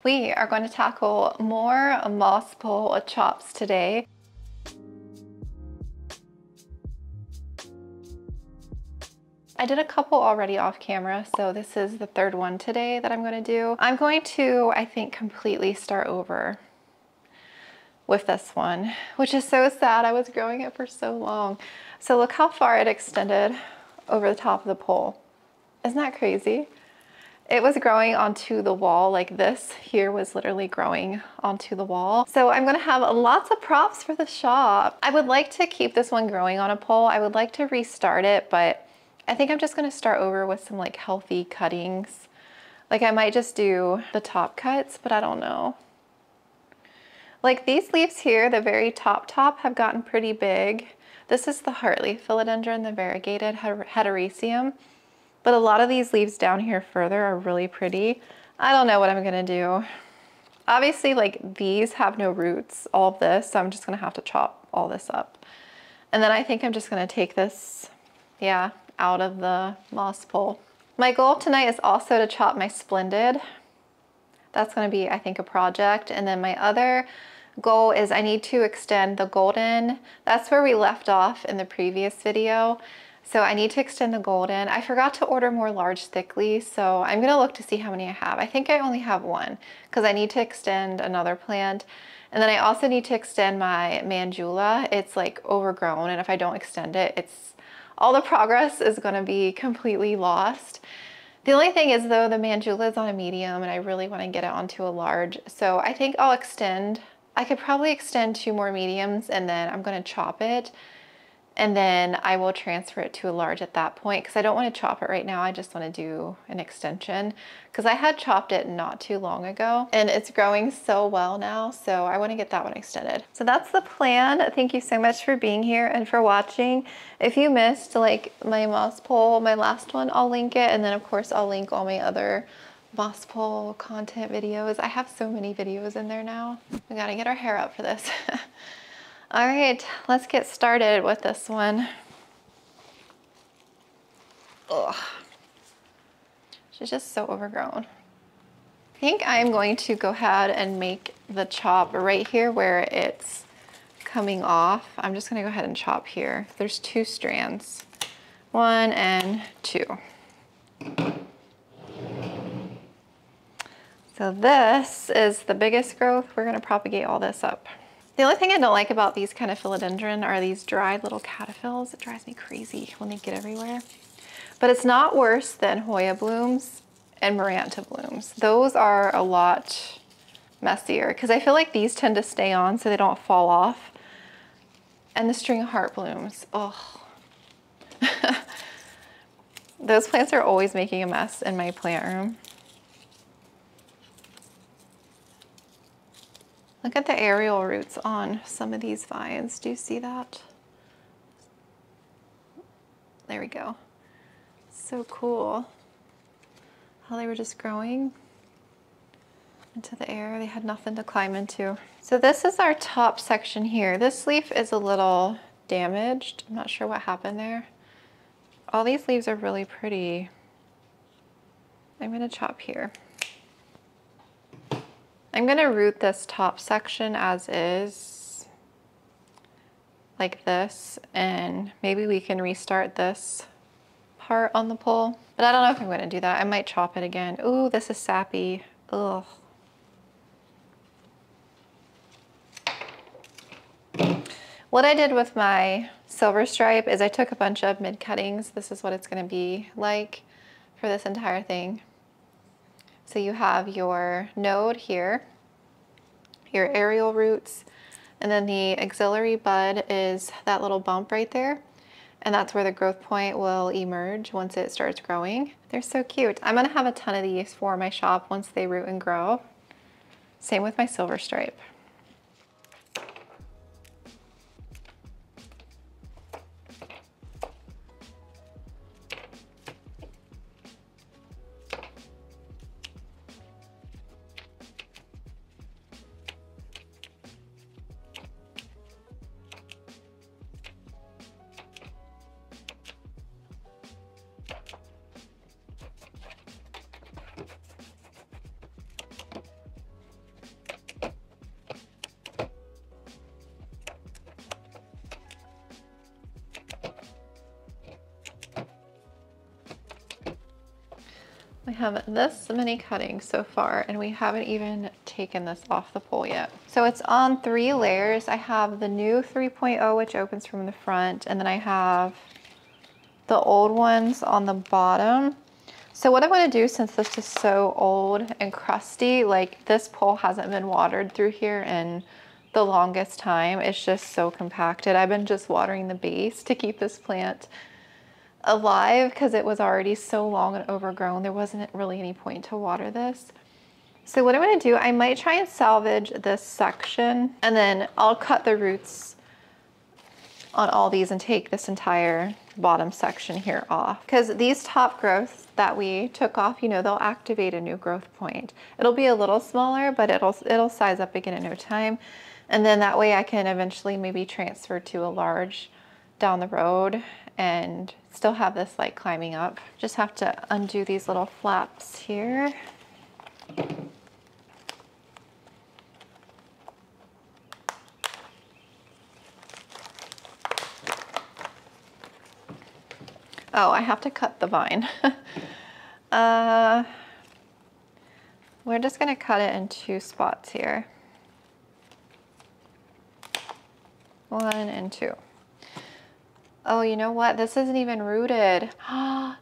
We are going to tackle more moss pole chops today. I did a couple already off camera, so this is the third one today that I'm going to do. I'm going to, I think, completely start over with this one, which is so sad. I was growing it for so long. So look how far it extended over the top of the pole. Isn't that crazy? It was growing onto the wall, like this here was literally growing onto the wall. So I'm gonna have lots of props for the shop. I would like to keep this one growing on a pole. I would like to restart it, but I think I'm just gonna start over with some like healthy cuttings. Like I might just do the top cuts, but I don't know. Like these leaves here, the very top have gotten pretty big. This is the heartleaf philodendron, the variegated hederaceum. But a lot of these leaves down here further are really pretty. I don't know what I'm gonna do. Obviously, like these have no roots, all of this, so I'm just gonna have to chop all this up. And then I think I'm just gonna take this, yeah, out of the moss pole. My goal tonight is also to chop my Splendid. That's gonna be, I think, a project. And then my other goal is I need to extend the golden. That's where we left off in the previous video. So I need to extend the golden. I forgot to order more large Thiccly, so I'm gonna look to see how many I have. I think I only have one because I need to extend another plant. And then I also need to extend my Manjula. It's like overgrown, and if I don't extend it, all the progress is gonna be completely lost. The only thing is though, the Manjula is on a medium and I really wanna get it onto a large. So I think I'll extend, I could probably extend 2 more mediums and then I'm gonna chop it. And then I will transfer it to a large at that point because I don't want to chop it right now. I just want to do an extension because I had chopped it not too long ago and it's growing so well now. So I want to get that one extended. So that's the plan. Thank you so much for being here and for watching. If you missed like my moss pole, my last one, I'll link it. And then of course I'll link all my other moss pole content videos. I have so many videos in there now. We got to get our hair up for this. All right, let's get started with this one. Ugh. She's just so overgrown. I think I'm going to go ahead and make the chop right here where it's coming off. I'm just gonna go ahead and chop here. There's 2 strands, 1 and 2. So this is the biggest growth. We're gonna propagate all this up. The only thing I don't like about these kind of philodendron are these dried little caterpillars. It drives me crazy when they get everywhere. But it's not worse than Hoya blooms and Maranta blooms. Those are a lot messier because I feel like these tend to stay on so they don't fall off. And the string of heart blooms, oh. Those plants are always making a mess in my plant room. Look at the aerial roots on some of these vines. Do you see that? There we go. So cool how they were just growing into the air. They had nothing to climb into. So this is our top section here. This leaf is a little damaged. I'm not sure what happened there. All these leaves are really pretty. I'm gonna chop here. I'm gonna root this top section as is, like this, and maybe we can restart this part on the pole. But I don't know if I'm gonna do that. I might chop it again. Ooh, this is sappy. Ugh. What I did with my silver stripe is I took a bunch of mid cuttings. This is what it's gonna be like for this entire thing. So you have your node here, your aerial roots, and then the axillary bud is that little bump right there. And that's where the growth point will emerge once it starts growing. They're so cute. I'm gonna have a ton of these for my shop once they root and grow. Same with my silver stripe. have this many cuttings so far, and we haven't even taken this off the pole yet. So it's on 3 layers. I have the new 3.0, which opens from the front, and then I have the old ones on the bottom. So what I'm gonna do, since this is so old and crusty, like this pole hasn't been watered through here in the longest time. It's just so compacted. I've been just watering the base to keep this plant alive because it was already so long and overgrown. There wasn't really any point to water this. So what I'm gonna do, I might try and salvage this section, and then I'll cut the roots on all these and take this entire bottom section here off. Because these top growths that we took off, you know, they'll activate a new growth point. It'll be a little smaller, but it'll size up again in no time. And then that way I can eventually maybe transfer to a large down the road and still have this like climbing up. Just have to undo these little flaps here. Oh, I have to cut the vine. We're just gonna cut it in 2 spots here. 1 and 2. Oh, you know what? This isn't even rooted.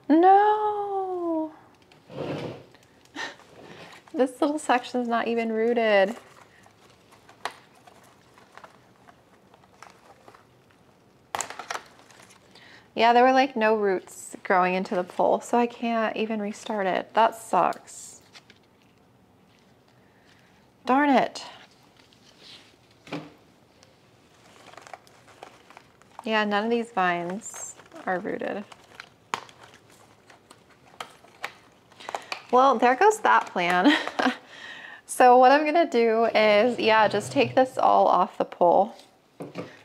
No! This little section's not even rooted. Yeah, there were like no roots growing into the pole, so I can't even restart it. That sucks. Darn it. Yeah, none of these vines are rooted. Well, there goes that plan. So what I'm gonna do is, yeah, just take this all off the pole.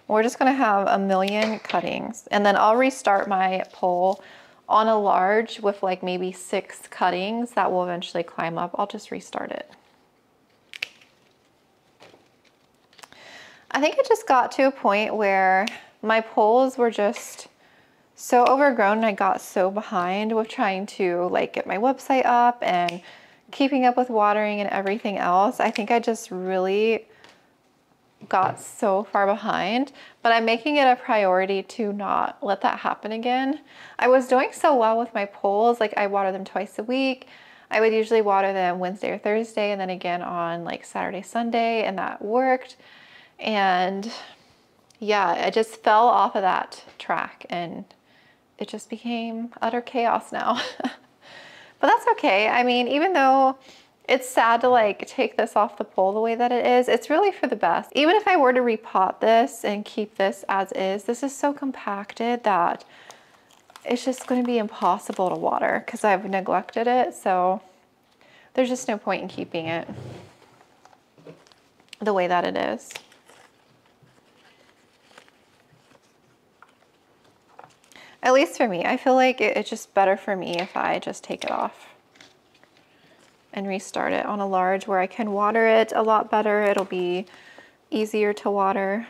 We're just gonna have a million cuttings, and then I'll restart my pole on a large with like maybe 6 cuttings that will eventually climb up. I'll just restart it. I think it just got to a point where my poles were just so overgrown and I got so behind with trying to like get my website up and keeping up with watering and everything else. I think I just really got so far behind, but I'm making it a priority to not let that happen again. I was doing so well with my poles, like I water them twice a week. I would usually water them Wednesday or Thursday and then again on like Saturday, Sunday, and that worked. And yeah, I just fell off of that track and it just became utter chaos now. But that's okay. I mean, even though it's sad to like take this off the pole the way that it is, it's really for the best. Even if I were to repot this and keep this as is, this is so compacted that it's just going to be impossible to water because I've neglected it. So there's just no point in keeping it the way that it is. At least for me, I feel like it's just better for me if I just take it off and restart it on a large where I can water it a lot better. It'll be easier to water.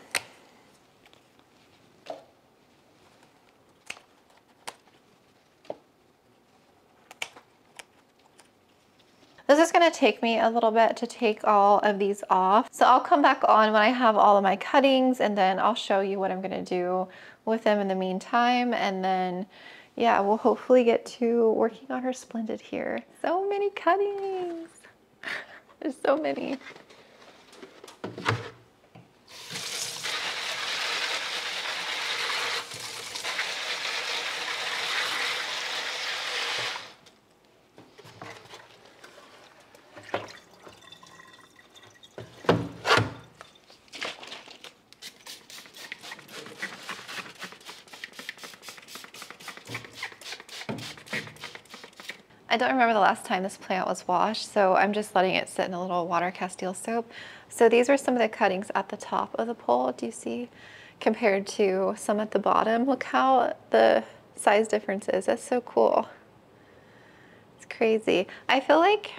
This is gonna take me a little bit to take all of these off. So I'll come back on when I have all of my cuttings and then I'll show you what I'm gonna do with them in the meantime. And then, yeah, we'll hopefully get to working on her Splendid here. So many cuttings. There's so many. I don't remember the last time this plant was washed, so I'm just letting it sit in a little water Castile soap. So these are some of the cuttings at the top of the pole, do you see? Compared to some at the bottom. Look how the size difference is. That's so cool. It's crazy. I feel like,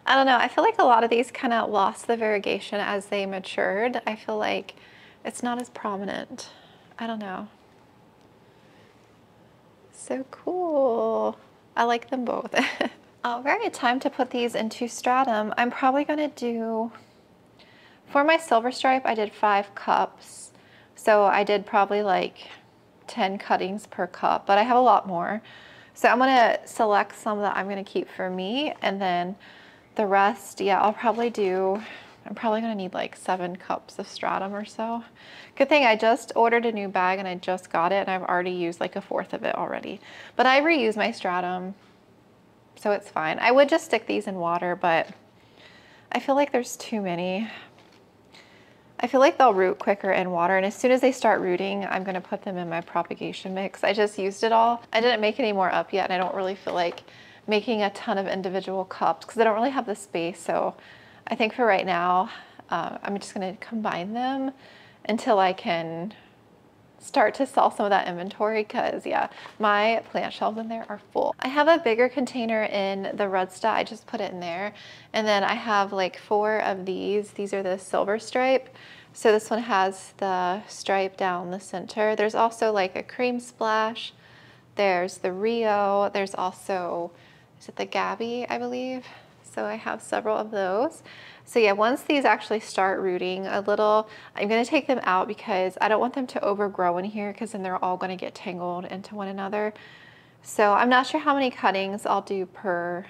I don't know, I feel like a lot of these kind of lost the variegation as they matured. I feel like it's not as prominent. I don't know. So cool. I like them both. All right, time to put these into stratum. I'm probably gonna do, for my silver stripe, I did 5 cups. So I did probably like 10 cuttings per cup, but I have a lot more. So I'm gonna select some that I'm gonna keep for me, and then the rest, yeah, I'm probably gonna need like 7 cups of stratum or so. Good thing I just ordered a new bag and I just got it, and I've already used like 1/4 of it already. But I reuse my stratum, so it's fine. I would just stick these in water, but I feel like there's too many. I feel like they'll root quicker in water, and as soon as they start rooting, I'm gonna put them in my propagation mix. I just used it all. I didn't make any more up yet, and I don't really feel like making a ton of individual cups because I don't really have the space. So I think for right now, I'm just gonna combine them until I can start to sell some of that inventory, because yeah, my plant shelves in there are full. I have a bigger container in the rootstock. I just put it in there. And then I have like 4 of these. These are the silver stripe. So this one has the stripe down the center. There's also like a cream splash. There's the Rio. There's also, is it the Gabby, I believe? So I have several of those. So yeah, once these actually start rooting a little, I'm gonna take them out because I don't want them to overgrow in here, because then they're all gonna get tangled into one another. So I'm not sure how many cuttings I'll do per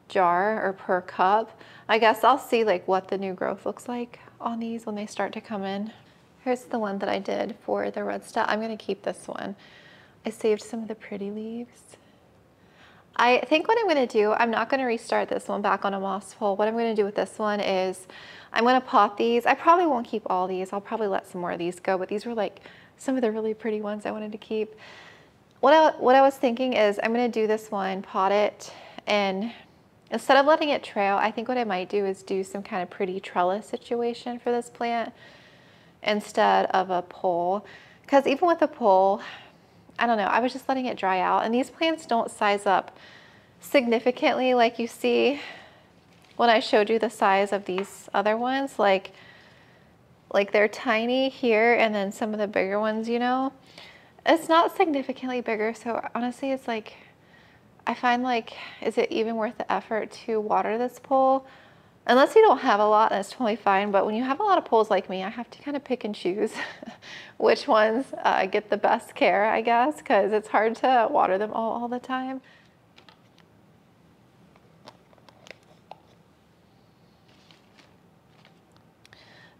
jar or per cup. I guess I'll see like what the new growth looks like on these when they start to come in. Here's the one that I did for the rootstock. I'm gonna keep this one. I saved some of the pretty leaves. I think what I'm gonna do, I'm not gonna restart this one back on a moss pole. What I'm gonna do with this one is I'm gonna pot these. I probably won't keep all these. I'll probably let some more of these go, but these were like some of the really pretty ones I wanted to keep. What I was thinking is I'm gonna do this one, pot it, and instead of letting it trail, I think what I might do is do some kind of pretty trellis situation for this plant instead of a pole. Because even with a pole, I don't know, I was just letting it dry out, and these plants don't size up significantly like you see when I showed you the size of these other ones. Like they're tiny here, and then some of the bigger ones, you know, it's not significantly bigger. So honestly, it's like, I find like, is it even worth the effort to water this pole? Unless you don't have a lot, that's totally fine. But when you have a lot of poles like me, I have to kind of pick and choose which ones get the best care, I guess, because it's hard to water them all the time.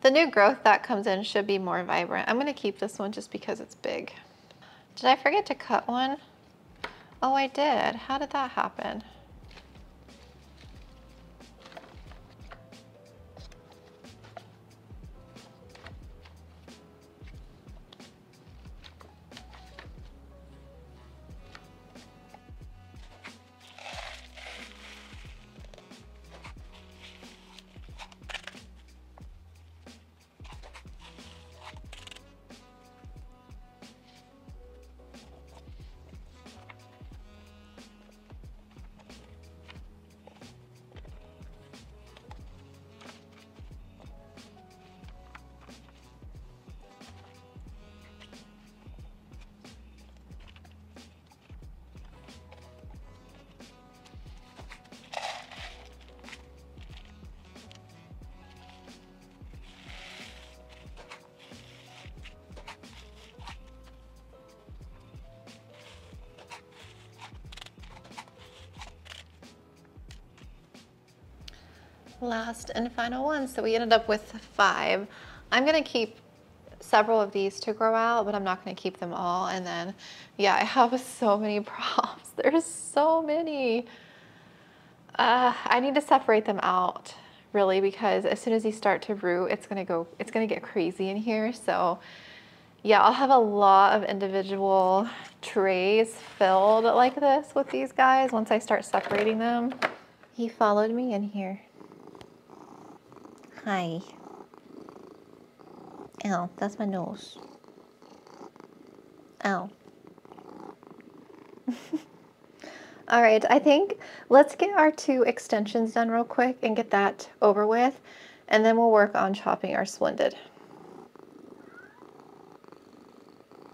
The new growth that comes in should be more vibrant. I'm gonna keep this one just because it's big. Did I forget to cut one? Oh, I did. How did that happen? Last and final one. So we ended up with 5. I'm gonna keep several of these to grow out, but I'm not gonna keep them all. And then, yeah, I have so many props. There's so many. I need to separate them out really, because as soon as these start to root, it's gonna get crazy in here. So yeah, I'll have a lot of individual trays filled like this with these guys once I start separating them. He followed me in here. Hi. Ow, that's my nose. Ow. All right, I think let's get our 2 extensions done real quick and get that over with, and then we'll work on chopping our Splendid.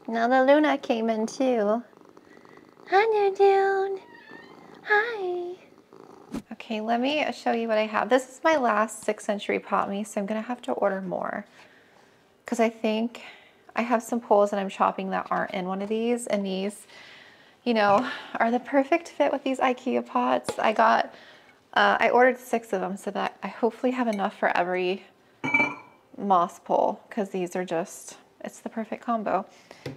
Now the Luna came in too. Hi, Dune. Hi. Okay, let me show you what I have. This is my last 6th century pot me, so I'm gonna have to order more because I think I have some poles that I'm chopping that aren't in one of these, and these, you know, are the perfect fit with these Ikea pots. I ordered 6 of them so that I hopefully have enough for every moss pole, because these are just, it's the perfect combo.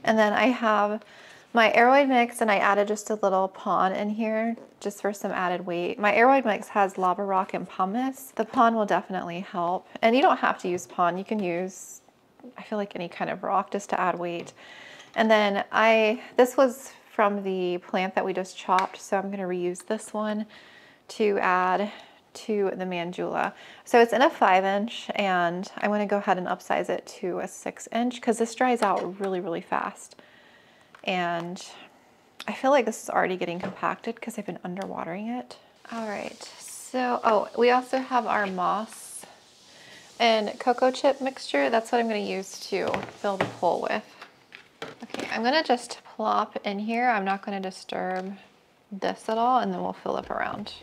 And then I have my aeroid mix, and I added just a little pond in here just for some added weight. My aeroid mix has lava rock and pumice. The pond will definitely help. And you don't have to use pond. You can use, I feel like, any kind of rock just to add weight. And then this was from the plant that we just chopped, so I'm gonna reuse this one to add to the Manjula. So it's in a 5-inch, and I'm gonna go ahead and upsize it to a 6-inch because this dries out really, really fast. And I feel like this is already getting compacted because I've been underwatering it. All right, so, oh, we also have our moss and cocoa chip mixture. That's what I'm gonna use to fill the pole with. Okay, I'm gonna just plop in here. I'm not gonna disturb this at all, and then we'll fill up around.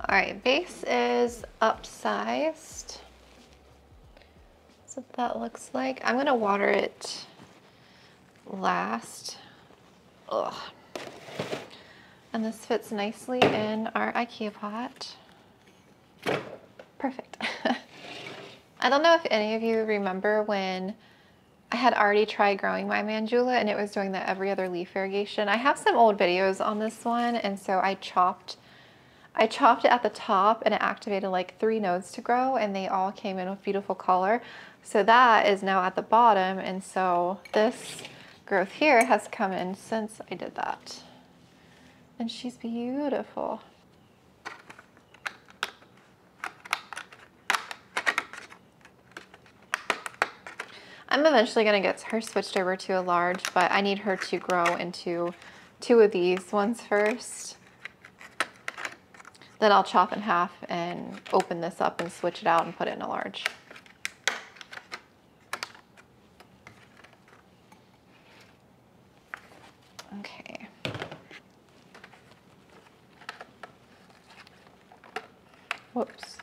All right, base is upsized. That's what that looks like. I'm gonna water it last. Ugh. And this fits nicely in our Ikea pot. Perfect. I don't know if any of you remember when I had already tried growing my Manjula and it was doing the every other leaf irrigation. I have some old videos on this one, and so I chopped it at the top, and it activated like 3 nodes to grow, and they all came in with beautiful color. So that is now at the bottom, and so this growth here has come in since I did that. And she's beautiful. I'm eventually gonna get her switched over to a large, but I need her to grow into 2 of these ones first. Then I'll chop in half and open this up and switch it out and put it in a large. Okay. Whoops.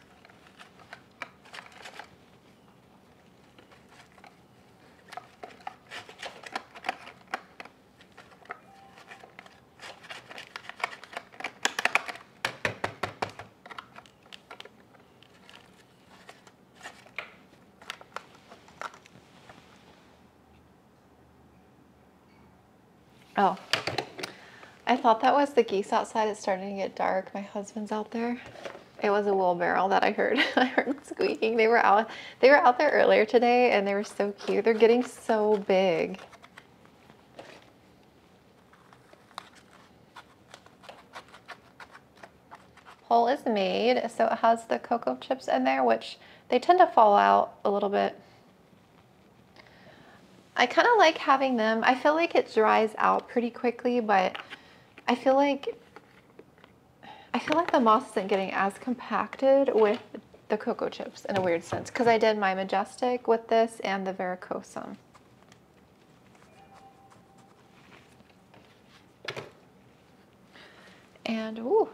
Oh, I thought that was the geese outside. It's starting to get dark. My husband's out there. It was a wheelbarrow that I heard. I heard squeaking. They were out there earlier today, and they were so cute. They're getting so big. Hole is made, so it has the cocoa chips in there, which they tend to fall out a little bit. I kind of like having them. I feel like it dries out pretty quickly, but I feel like the moss isn't getting as compacted with the cocoa chips in a weird sense, because I did my majestic with this and the varicosum. And ooh,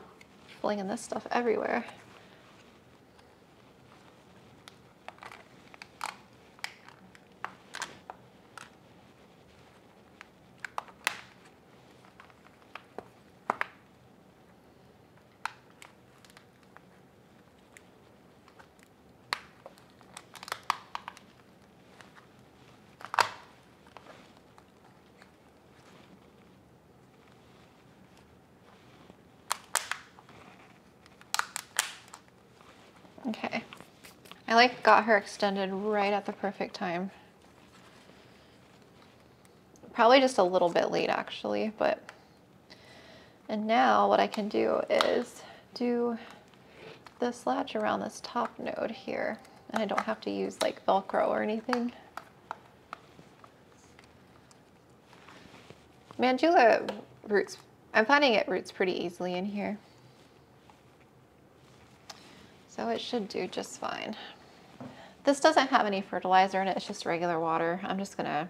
flinging this stuff everywhere. Okay, I got her extended right at the perfect time. Probably just a little bit late actually, but. And now what I can do is do this latch around this top node here. And I don't have to use like Velcro or anything. Manjula roots, I'm finding it roots pretty easily in here. So it should do just fine. This doesn't have any fertilizer in it, it's just regular water. I'm just gonna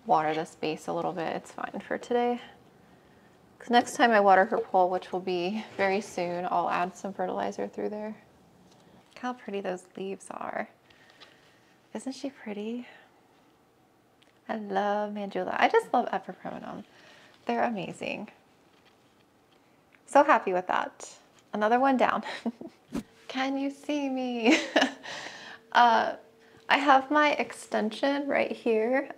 water this base a little bit. It's fine for today. Because next time I water her pole, which will be very soon, I'll add some fertilizer through there. Look how pretty those leaves are. Isn't she pretty? I love Manjula. I just love Epipremnum. They're amazing. So happy with that. Another one down. Can you see me? I have my extension right here.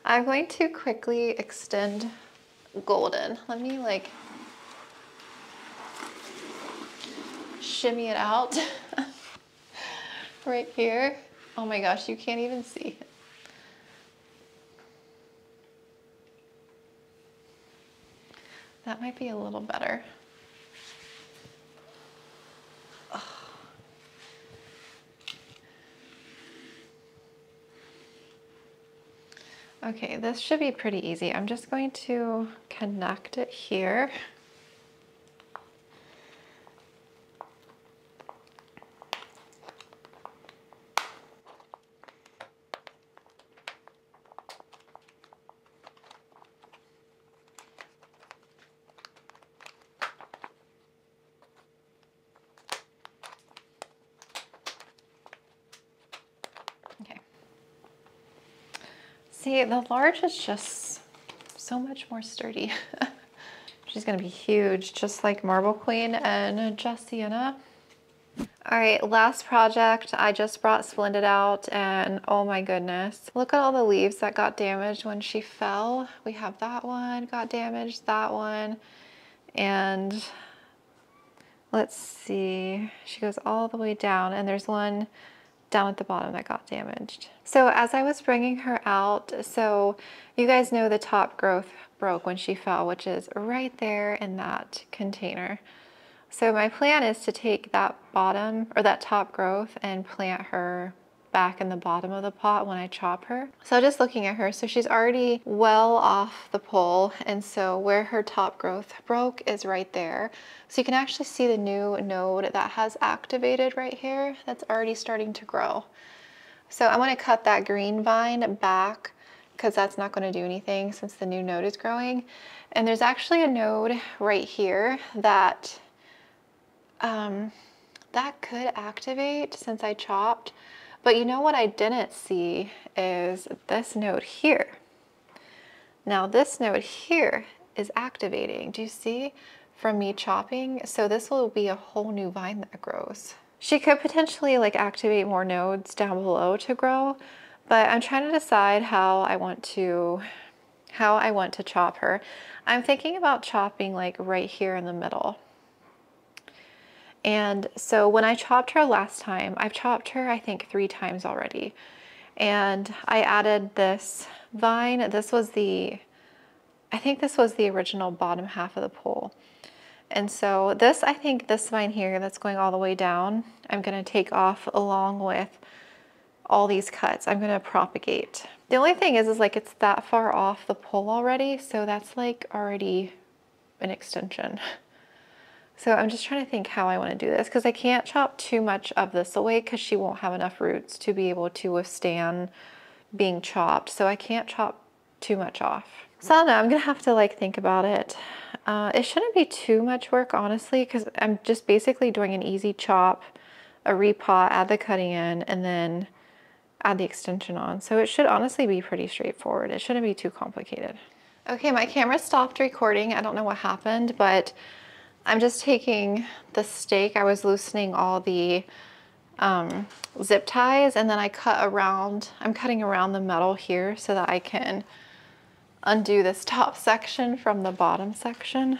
I'm going to quickly extend Golden. Let me like shimmy it out right here. Oh my gosh, you can't even see. That might be a little better. Okay, this should be pretty easy. I'm just going to connect it here. See, the large is just so much more sturdy. She's gonna be huge, just like Marble Queen and Jessiana. All right, last project. I just brought Splendid out and oh my goodness. Look at all the leaves that got damaged when she fell. We have that one got damaged, that one. And let's see, she goes all the way down and there's one down at the bottom that got damaged. So as I was bringing her out, so you guys know the top growth broke when she fell, which is right there in that container. So my plan is to take that bottom or that top growth and plant her back in the bottom of the pot when I chop her. So just looking at her, so she's already well off the pole, and so where her top growth broke is right there. So you can actually see the new node that has activated right here that's already starting to grow. So I'm going to cut that green vine back because that's not going to do anything since the new node is growing. And there's actually a node right here that that could activate since I chopped. But you know what I didn't see is this node here. Now this node here is activating. Do you see from me chopping? So this will be a whole new vine that grows. She could potentially like activate more nodes down below to grow, but I'm trying to decide how I want to chop her. I'm thinking about chopping like right here in the middle. And so when I chopped her last time, I've chopped her I think 3 times already. And I added this vine. This was I think this was the original bottom half of the pole. And so this, I think this vine here that's going all the way down, I'm gonna take off along with all these cuts. I'm gonna propagate. The only thing is like it's that far off the pole already, so that's like already an extension. So I'm just trying to think how I want to do this because I can't chop too much of this away because she won't have enough roots to be able to withstand being chopped. So I can't chop too much off. So I don't know, I'm gonna have to like think about it. It shouldn't be too much work honestly because I'm just basically doing an easy chop, a repot, add the cutting in, and then add the extension on. So it should honestly be pretty straightforward. It shouldn't be too complicated. Okay, my camera stopped recording. I don't know what happened, but I'm just taking the stake. I was loosening all the zip ties and then I cut around, I'm cutting around the metal here so that I can undo this top section from the bottom section.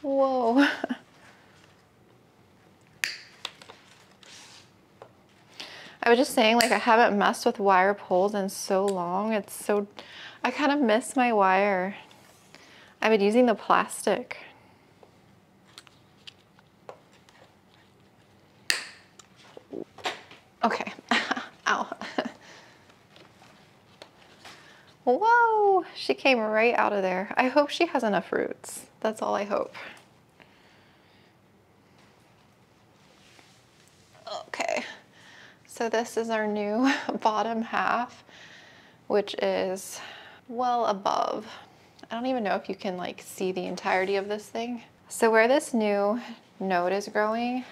Whoa. I was just saying, like, I haven't messed with wire poles in so long. I kind of miss my wire. I've been using the plastic. Whoa, she came right out of there. I hope she has enough roots. That's all I hope. Okay, so this is our new bottom half, which is well above. I don't even know if you can like see the entirety of this thing. So where this new node is growing,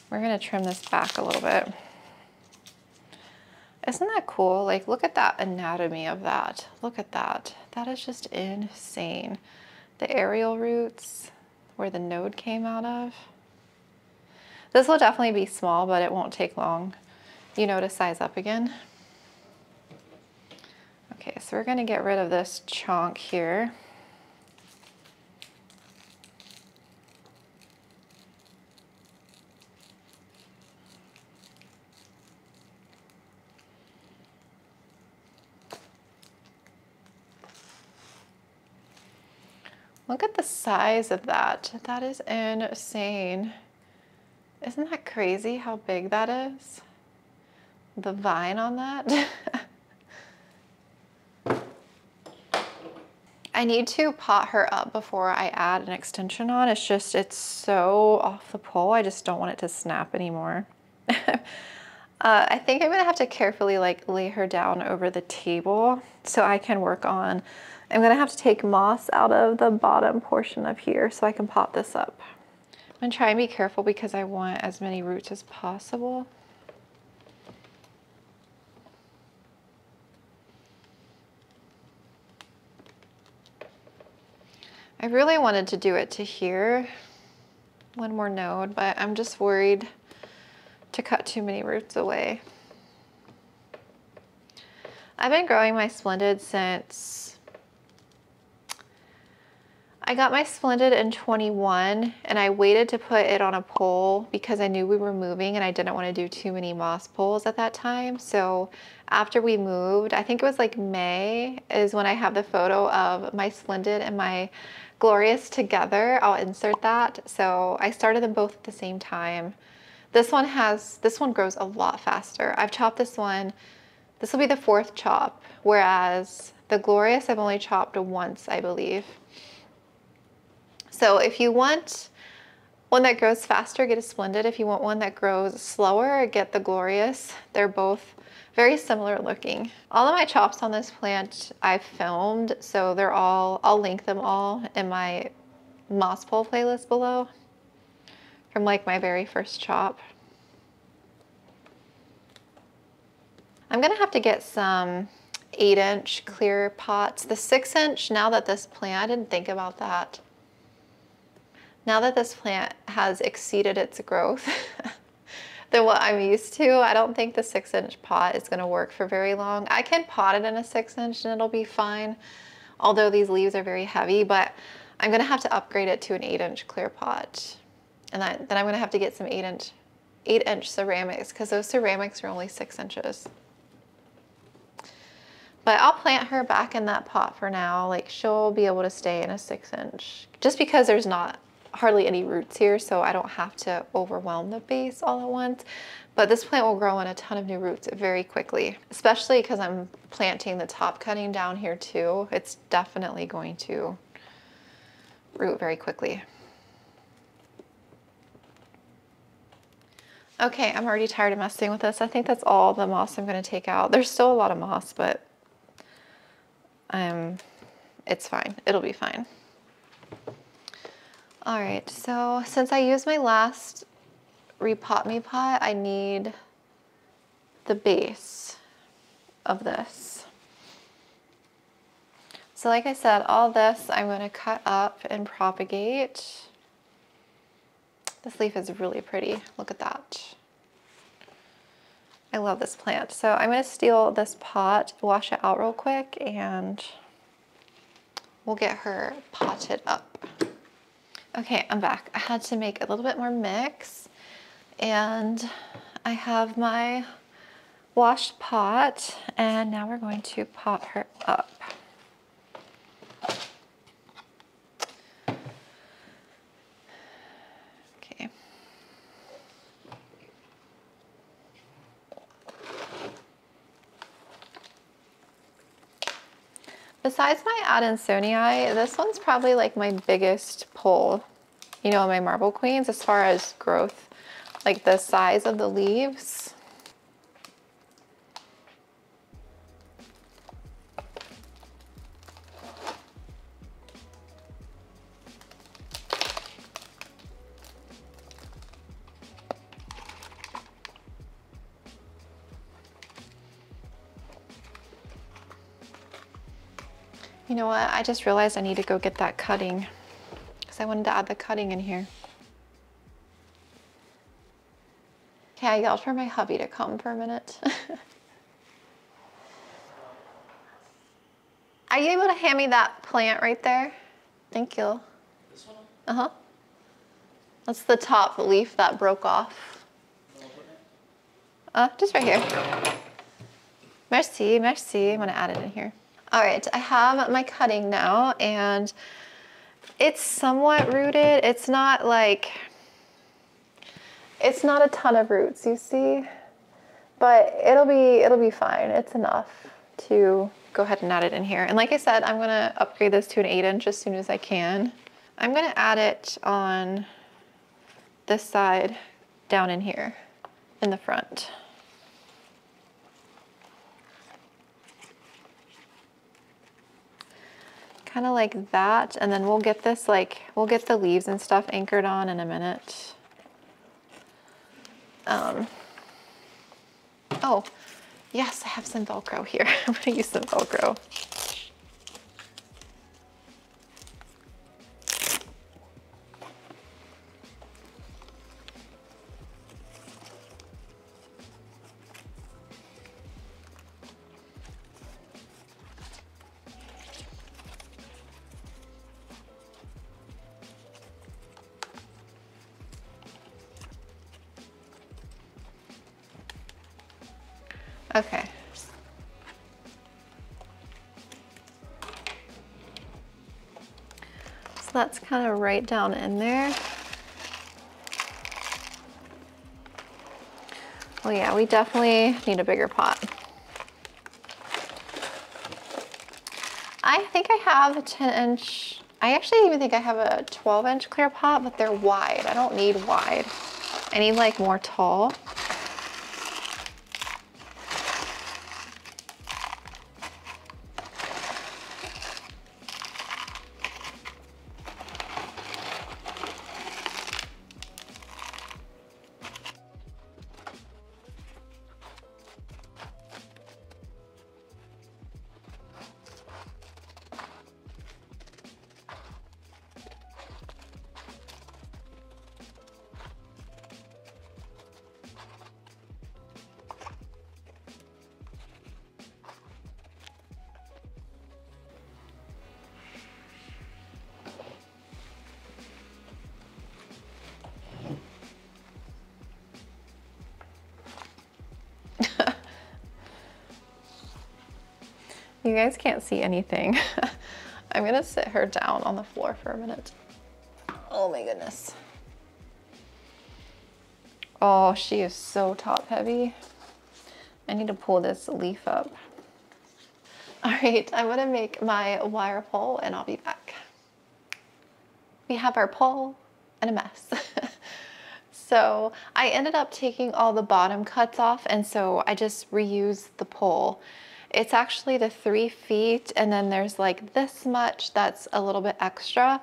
we're gonna trim this back a little bit. Isn't that cool? Like, look at that anatomy of that. Look at that. That is just insane. The aerial roots where the node came out of. This will definitely be small, but it won't take long, you know, to size up again. Okay, so we're gonna get rid of this chunk here. Look at the size of that. That is insane. Isn't that crazy how big that is? The vine on that. I need to pot her up before I add an extension on. It's just, it's so off the pole. I just don't want it to snap anymore. I think I'm gonna have to carefully like lay her down over the table so I can work on. I'm gonna have to take moss out of the bottom portion of here so I can pot this up. I'm gonna try and be careful because I want as many roots as possible. I really wanted to do it to here, one more node, but I'm just worried to cut too many roots away. I've been growing my Splendid since I got my Splendid in 21, and I waited to put it on a pole because I knew we were moving and I didn't want to do too many moss poles at that time. So after we moved, I think it was like May is when I have the photo of my Splendid and my Glorious together. I'll insert that. So I started them both at the same time. This one grows a lot faster. I've chopped this one. This will be the 4th chop, whereas the Glorious I've only chopped once, I believe. So if you want one that grows faster, get a Splendid. If you want one that grows slower, get the Glorious. They're both very similar looking. All of my chops on this plant I've filmed, so they're all, I'll link them all in my moss pole playlist below from like my very first chop. I'm gonna have to get some 8-inch clear pots. The 6-inch, now that this plant, I didn't think about that. Now that this plant has exceeded its growth than what I'm used to, I don't think the 6-inch pot is gonna work for very long. I can pot it in a 6-inch and it'll be fine, although these leaves are very heavy, but I'm gonna have to upgrade it to an 8-inch clear pot. And then I'm gonna have to get some 8-inch ceramics, because those ceramics are only 6 inches. But I'll plant her back in that pot for now. Like, she'll be able to stay in a 6-inch, just because there's not hardly any roots here, so I don't have to overwhelm the base all at once. But this plant will grow in a ton of new roots very quickly, especially because I'm planting the top cutting down here too. It's definitely going to root very quickly. Okay, I'm already tired of messing with this. I think that's all the moss I'm gonna take out. There's still a lot of moss, but it's fine. It'll be fine. All right, so since I used my last Repot Me pot, I need the base of this. So like I said, all this I'm gonna cut up and propagate. This leaf is really pretty. Look at that. I love this plant. So I'm gonna steal this pot, wash it out real quick, and we'll get her potted up. Okay, I'm back. I had to make a little bit more mix, and I have my washed pot, and now we're going to pot her up. Okay. Besides my Adansonii, this one's probably like my biggest pull, you know, my Marble Queens as far as growth, like the size of the leaves. You know what? I just realized I need to go get that cutting because I wanted to add the cutting in here. Okay, I yelled for my hubby to come for a minute. Are you able to hand me that plant right there? Thank you. This one? Uh-huh. That's the top leaf that broke off. Just right here. Merci, merci. I'm gonna add it in here. All right, I have my cutting now and it's somewhat rooted. It's not like, it's not a ton of roots, you see, but it'll be fine. It's enough to go ahead and add it in here. And like I said, I'm gonna upgrade this to an 8-inch as soon as I can. I'm gonna add it on this side down in here in the front. Kind of like that, and then we'll get this we'll get the leaves and stuff anchored on in a minute. Oh, yes, I have some Velcro here. I'm gonna use some Velcro. Okay. So that's kind of right down in there. Well, yeah, we definitely need a bigger pot. I think I have a 10-inch, I actually even think I have a 12-inch clear pot, but they're wide. I don't need wide. I need like more tall. You guys can't see anything. I'm gonna sit her down on the floor for a minute. Oh my goodness. Oh, she is so top heavy. I need to pull this leaf up. All right, I'm gonna make my wire pole and I'll be back. We have our pole and a mess. So I ended up taking all the bottom cuts off, and so I just reused the pole. It's actually the 3 feet, and then there's like this much that's a little bit extra.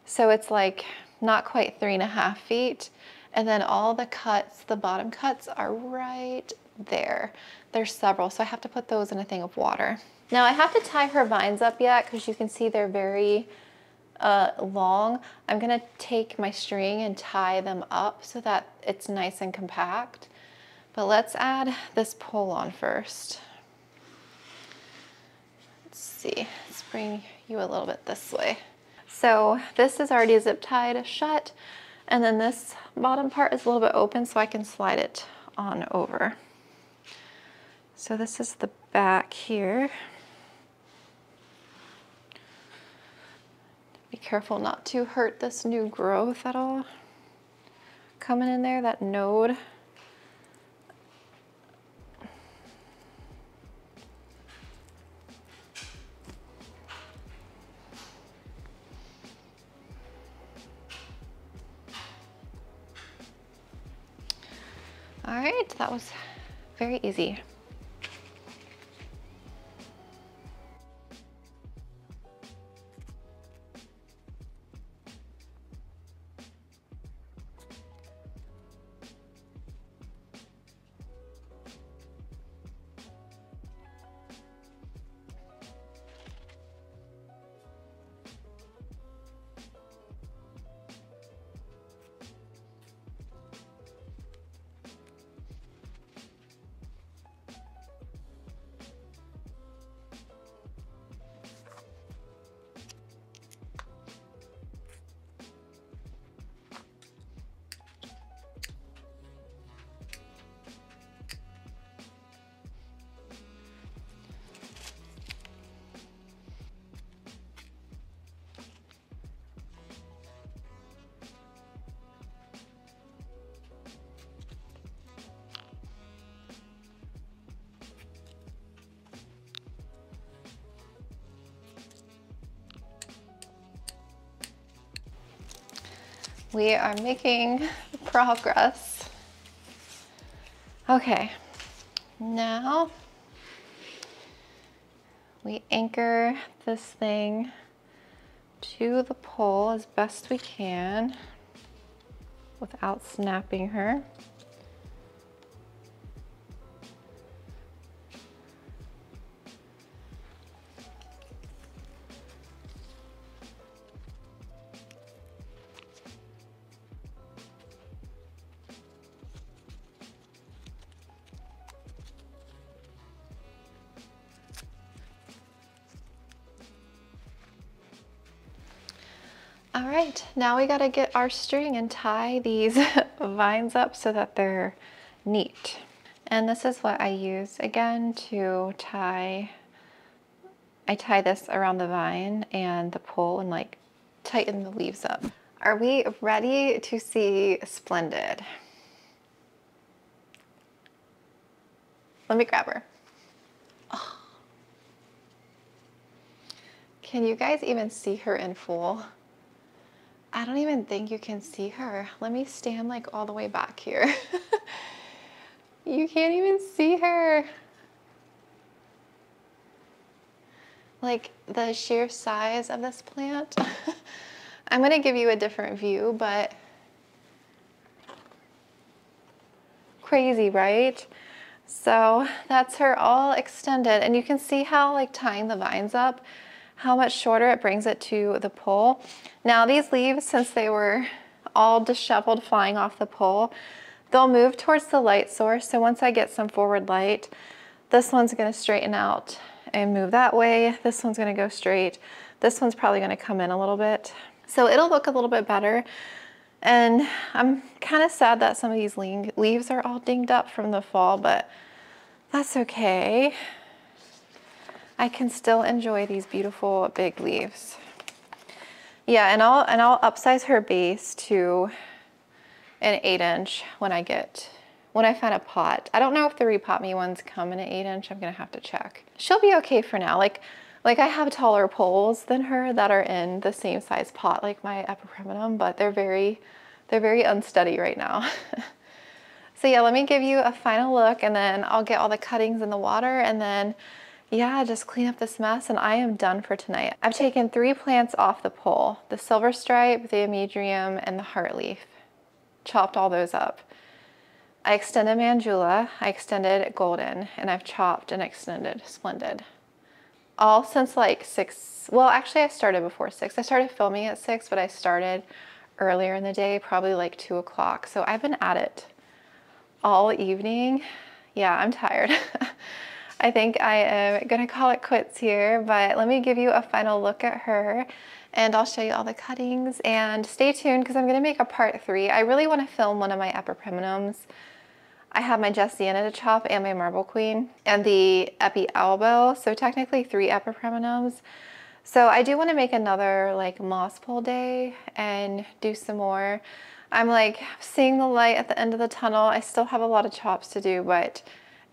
So it's like not quite 3.5 feet. And then all the cuts, the bottom cuts are right there. There's several, so I have to put those in a thing of water. Now I have to tie her vines up yet because you can see they're very long. I'm gonna take my string and tie them up so that it's nice and compact. But let's add this pole on first. Let's see, let's bring you a little bit this way. So this is already zip tied shut, and then this bottom part is a little bit open so I can slide it on over. So this is the back here. Be careful not to hurt this new growth at all. Coming in there, that node. right, that was very easy. We are making progress. Okay, now we anchor this thing to the pole as best we can without snapping her. All right, now we gotta get our string and tie these vines up so that they're neat. And this is what I use again to tie. I tie this around the vine and the pole and like tighten the leaves up. Are we ready to see Splendid? Let me grab her. Oh. Can you guys even see her in full? I don't even think you can see her. Let me stand like all the way back here. You can't even see her. Like the sheer size of this plant. I'm gonna give you a different view, but crazy, right? So that's her all extended, and you can see how like tying the vines up, how much shorter it brings it to the pole. Now these leaves, since they were all disheveled flying off the pole, they'll move towards the light source. So once I get some forward light, this one's gonna straighten out and move that way. This one's gonna go straight. This one's probably gonna come in a little bit. So it'll look a little bit better. And I'm kind of sad that some of these leaves are all dinged up from the fall, but that's okay. I can still enjoy these beautiful big leaves. Yeah, and I'll upsize her base to an 8-inch when I find a pot. I don't know if the Repot Me ones come in an 8-inch. I'm gonna have to check. She'll be okay for now. Like I have taller poles than her that are in the same size pot like my epipremnum, but they're very unsteady right now. So yeah, let me give you a final look, and then I'll get all the cuttings in the water, and then yeah, just clean up this mess, and I am done for tonight. I've taken 3 plants off the pole: the silver stripe, the amedrium, and the heartleaf. Chopped all those up. I extended Manjula, I extended golden, and I've chopped and extended Splendid. All since like 6, well actually I started before 6. I started filming at 6, but I started earlier in the day, probably like 2 o'clock. So I've been at it all evening. Yeah, I'm tired. I think I am gonna call it quits here, but let me give you a final look at her and I'll show you all the cuttings, and stay tuned because I'm gonna make a part 3. I really wanna film one of my epipremnums. I have my Jessiana to chop and my Marble Queen and the Epi Elbow, so technically 3 epipremnums. So I do want to make another like moss pole day and do some more. I'm like seeing the light at the end of the tunnel. I still have a lot of chops to do, but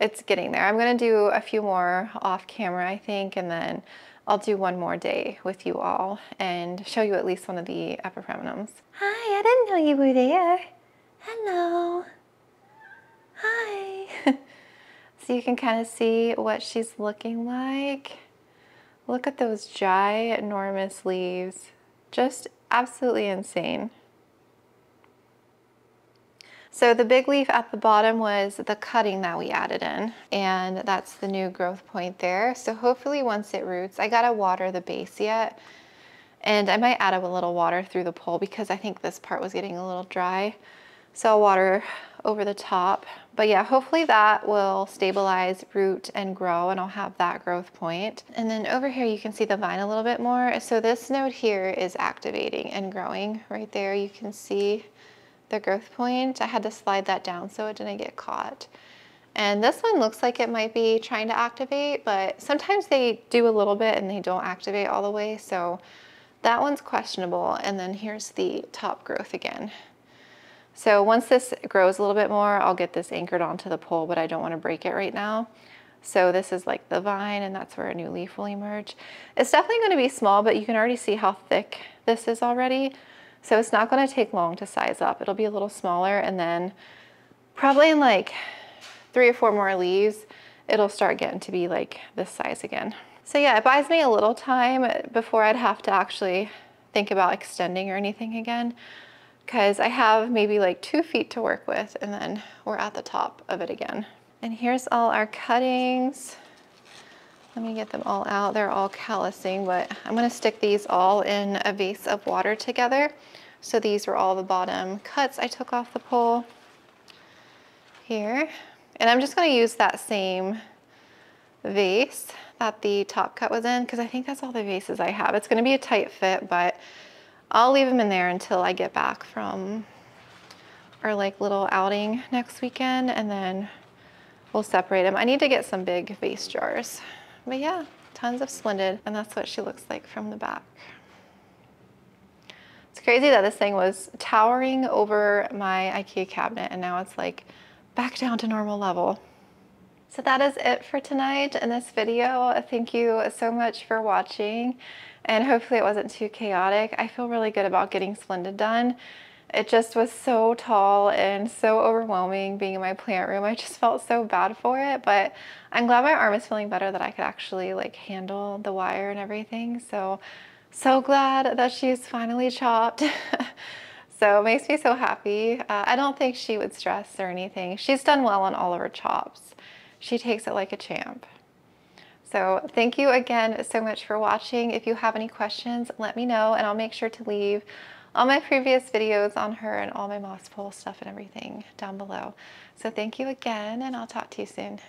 it's getting there. I'm gonna do a few more off camera, I think, and then I'll do one more day with you all and show you at least one of the epipremnums. Hi, I didn't know you were there. Hello. Hi. So you can kind of see what she's looking like. Look at those ginormous leaves. Just absolutely insane. So the big leaf at the bottom was the cutting that we added in, and that's the new growth point there. So hopefully once it roots, I gotta water the base yet, and I might add a little water through the pole because I think this part was getting a little dry. So I'll water over the top. But yeah, hopefully that will stabilize, root, and grow, and I'll have that growth point. And then over here, you can see the vine a little bit more. So this node here is activating and growing. Right there, you can see the growth point. I had to slide that down so it didn't get caught. And this one looks like it might be trying to activate, but sometimes they do a little bit and they don't activate all the way. So that one's questionable. And then here's the top growth again. So once this grows a little bit more, I'll get this anchored onto the pole, but I don't want to break it right now. So this is like the vine, and that's where a new leaf will emerge. It's definitely going to be small, but you can already see how thick this is already. So it's not going to take long to size up. It'll be a little smaller, and then probably in like 3 or 4 more leaves, it'll start getting to be like this size again. So yeah, it buys me a little time before I'd have to actually think about extending or anything again, because I have maybe like 2 feet to work with, and then we're at the top of it again. And here's all our cuttings. Let me get them all out. They're all callousing, but I'm gonna stick these all in a vase of water together. So these were all the bottom cuts I took off the pole here. And I'm just gonna use that same vase that the top cut was in, because I think that's all the vases I have. It's gonna be a tight fit, but I'll leave them in there until I get back from our like little outing next weekend, and then we'll separate them. I need to get some big vase jars. But yeah, tons of Splendid, and that's what she looks like from the back. It's crazy that this thing was towering over my Ikea cabinet, and now it's like back down to normal level. So that is it for tonight in this video. Thank you so much for watching, and hopefully it wasn't too chaotic. I feel really good about getting Splendid done. It just was so tall and so overwhelming being in my plant room. I just felt so bad for it, but I'm glad my arm is feeling better, that I could actually like handle the wire and everything. So glad that she's finally chopped. So it makes me so happy. I don't think she would stress or anything. She's done well on all of her chops. She takes it like a champ. So thank you again so much for watching. If you have any questions, let me know, and I'll make sure to leave all my previous videos on her and all my moss pole stuff and everything down below. So thank you again, and I'll talk to you soon.